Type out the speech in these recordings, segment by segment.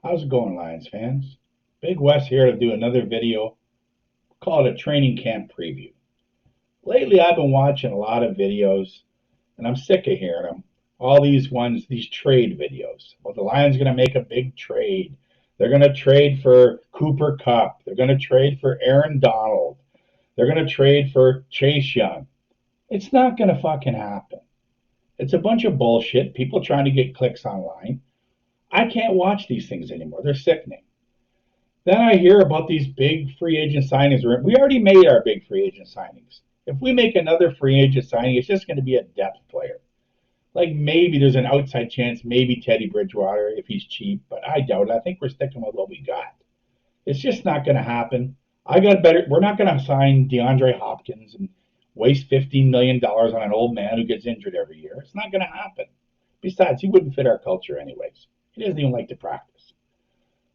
How's it going, Lions fans? Big West here to do another video. Call it a training camp preview. Lately, I've been watching a lot of videos, and I'm sick of hearing them. All these ones, these trade videos. Well, the Lions are going to make a big trade. They're going to trade for Cooper Kupp. They're going to trade for Aaron Donald. They're going to trade for Chase Young. It's not going to fucking happen. It's a bunch of bullshit. People trying to get clicks online. I can't watch these things anymore. They're sickening. Then I hear about these big free agent signings. We already made our big free agent signings. If we make another free agent signing, it's just going to be a depth player. Like maybe there's an outside chance, maybe Teddy Bridgewater if he's cheap, but I doubt it. I think we're sticking with what we got. It's just not going to happen. I got better. We're not going to sign DeAndre Hopkins and waste $15 million on an old man who gets injured every year. It's not going to happen. Besides, he wouldn't fit our culture anyways. He doesn't even like to practice.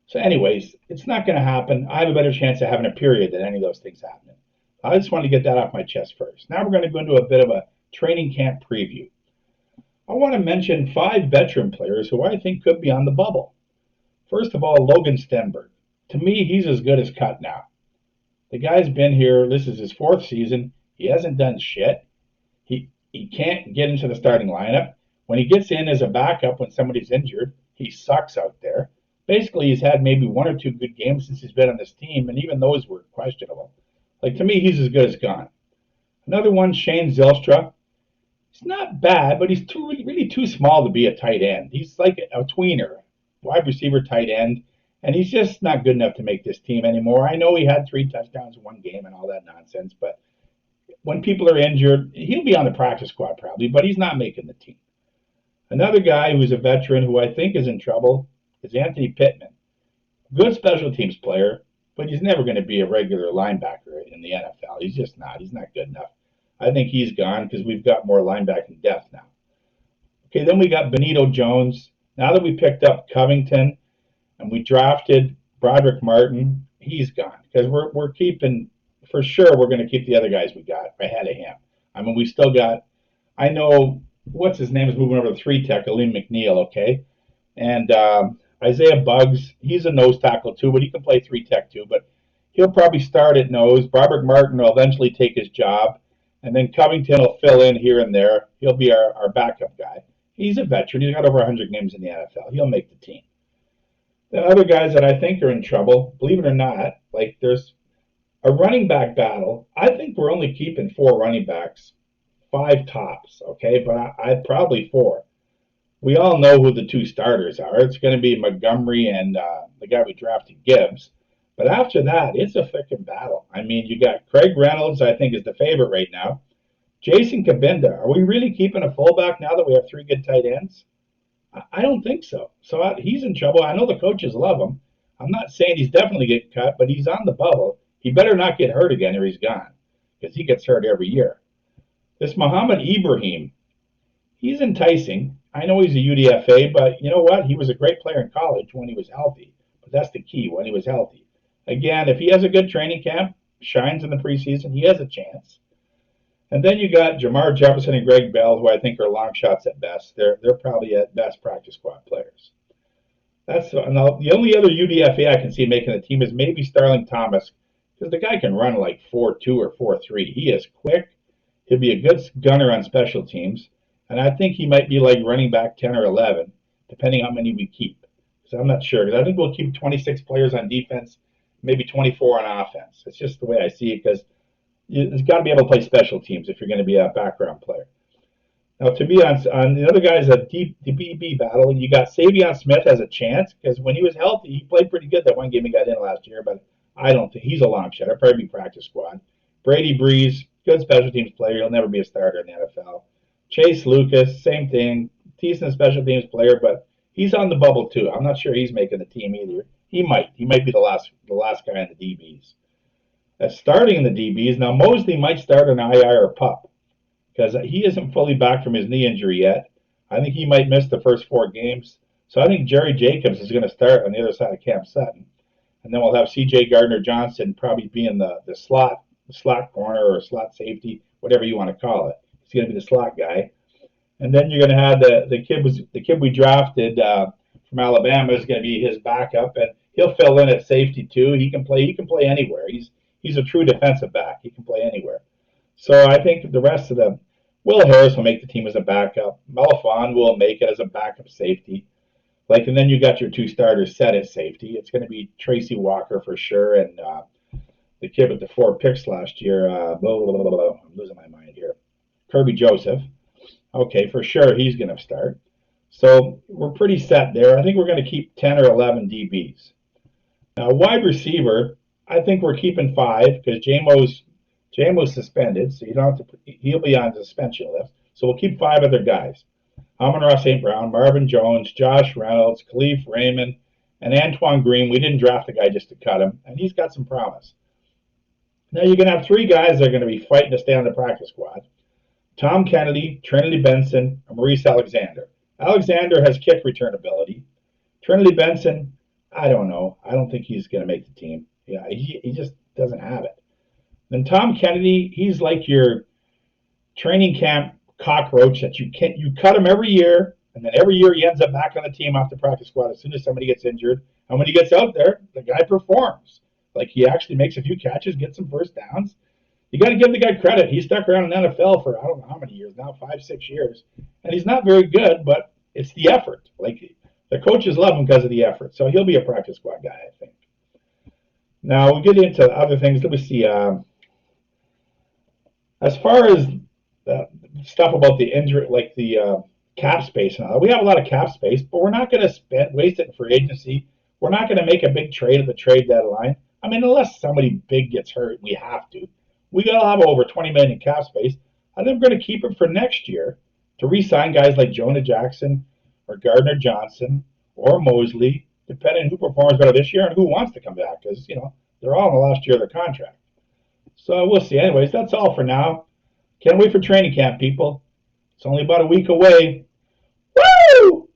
So, anyways, it's not going to happen. I have a better chance of having a period than any of those things happening. I just want to get that off my chest first. Now we're going to go into a bit of a training camp preview. I want to mention 5 veteran players who I think could be on the bubble. First of all, Logan Stenberg. To me, he's as good as cut now. The guy's been here. This is his 4th season. He hasn't done shit. He can't get into the starting lineup. When he gets in as a backup when somebody's injured, he sucks out there. Basically, he's had maybe 1 or 2 good games since he's been on this team, and even those were questionable. Like, to me, he's as good as gone. Another one, Shane Zylstra. He's not bad, but he's really too small to be a tight end. He's like a tweener, wide receiver tight end, and he's just not good enough to make this team anymore. I know he had 3 touchdowns in 1 game and all that nonsense, but when people are injured, he'll be on the practice squad probably, but he's not making the team. Another guy who's a veteran who I think is in trouble is Anthony Pittman. Good special teams player, but he's never going to be a regular linebacker in the NFL. He's just not. He's not good enough. I think he's gone because we've got more linebacking depth now. Okay, then we got Benito Jones. Now that we picked up Covington and we drafted Broderick Martin, he's gone because we're keeping, for sure, we're going to keep the other guys we got ahead of him. I mean, we still got, I know, what's his name is moving over to 3-tech, Aleem McNeil, okay? And Isaiah Buggs, he's a nose tackle too, but he can play 3-tech too. But he'll probably start at nose. Broderick Martin will eventually take his job. And then Covington will fill in here and there. He'll be our backup guy. He's a veteran. He's got over 100 games in the NFL. He'll make the team. Then other guys that I think are in trouble, believe it or not, like there's a running back battle. I think we're only keeping 4 running backs, 5 tops, okay? But I'd probably 4. We all know who the 2 starters are. It's going to be Montgomery and the guy we drafted, Gibbs. But after that, it's a freaking battle. I mean, you got Craig Reynolds, I think, is the favorite right now. Jason Kabinda. Are we really keeping a fullback now that we have 3 good tight ends? I don't think so. So he's in trouble. I know the coaches love him. I'm not saying he's definitely getting cut, but he's on the bubble. He better not get hurt again or he's gone because he gets hurt every year. This Muhammad Ibrahim, he's enticing. I know he's a UDFA, but you know what? He was a great player in college when he was healthy. But that's the key, when he was healthy. Again, if he has a good training camp, shines in the preseason, he has a chance. And then you got Jamar Jefferson and Greg Bell, who I think are long shots at best. They're probably at best practice squad players. That's now, the only other UDFA I can see making the team is maybe Starling Thomas, because the guy can run like 4.2 or 4.3. He is quick. He'll be a good gunner on special teams. And I think he might be like running back 10 or 11, depending on how many we keep. So I'm not sure. Because I think we'll keep 26 players on defense, maybe 24 on offense. It's just the way I see it because you've got to be able to play special teams if you're going to be a background player. Now, to be on the other guys, a deep DBB battle, and you got Savion Smith has a chance because when he was healthy, he played pretty good that 1 game he got in last year, but I don't think he's a long shot. He'll probably be practice squad. Brady Breeze, good special teams player. He'll never be a starter in the NFL. Chase Lucas, same thing. Decent special teams player, but he's on the bubble too. I'm not sure he's making the team either. He might. He might be the last guy in the DBs. Starting in the DBs, now Mosley might start an IR or PUP because he isn't fully back from his knee injury yet. I think he might miss the first 4 games. So I think Jerry Jacobs is going to start on the other side of Cam Sutton. And then we'll have C.J. Gardner-Johnson probably being the slot corner or slot safety, whatever you want to call it. He's going to be the slot guy. And then you're going to have the kid we drafted from Alabama is going to be his backup, and he'll fill in at safety too. He can play. He can play anywhere. He's a true defensive back. He can play anywhere. So I think the rest of the Will Harris will make the team as a backup. Melifon will make it as a backup safety. And then you got your two starters set at safety. It's going to be Tracy Walker for sure, and the kid with the 4 picks last year. I'm losing my mind here. Kirby Joseph. Okay, for sure he's going to start. So we're pretty set there. I think we're going to keep 10 or 11 DBs. Now, wide receiver, I think we're keeping 5 because JMO's suspended, so you don't have to. He'll be on the suspension list. So we'll keep 5 other guys. Amon-Ra St. Brown, Marvin Jones, Josh Reynolds, Khalif Raymond, and Antoine Green. We didn't draft the guy just to cut him, and he's got some promise. Now you're going to have 3 guys that are going to be fighting to stay on the practice squad. Tom Kennedy, Trinity Benson, and Maurice Alexander. Alexander has kick return ability. Trinity Benson, I don't know. I don't think he's going to make the team. Yeah, he just doesn't have it. Then Tom Kennedy, he's like your training camp cockroach that you cut him every year, and then every year he ends up back on the team off the practice squad as soon as somebody gets injured. And when he gets out there, the guy performs. He actually makes a few catches, gets some first downs. You got to give the guy credit. He stuck around in the NFL for I don't know how many years now, 5-6 years, and he's not very good, but it's the effort. The coaches love him because of the effort, so he'll be a practice squad guy, I think. Now we get into other things. Let me see. As far as stuff about the injury, the cap space and all, we have a lot of cap space, but we're not going to waste it in free agency. We're not going to make a big trade at the trade deadline. I mean, unless somebody big gets hurt, we have to. We got to have over $20 million in cap space. I think we're going to keep it for next year to re-sign guys like Jonah Jackson or Gardner Johnson or Mosley, depending on who performs better this year and who wants to come back, because they're all in the last year of their contract. So we'll see. Anyways, that's all for now. Can't wait for training camp, people. It's only about a week away. Woo!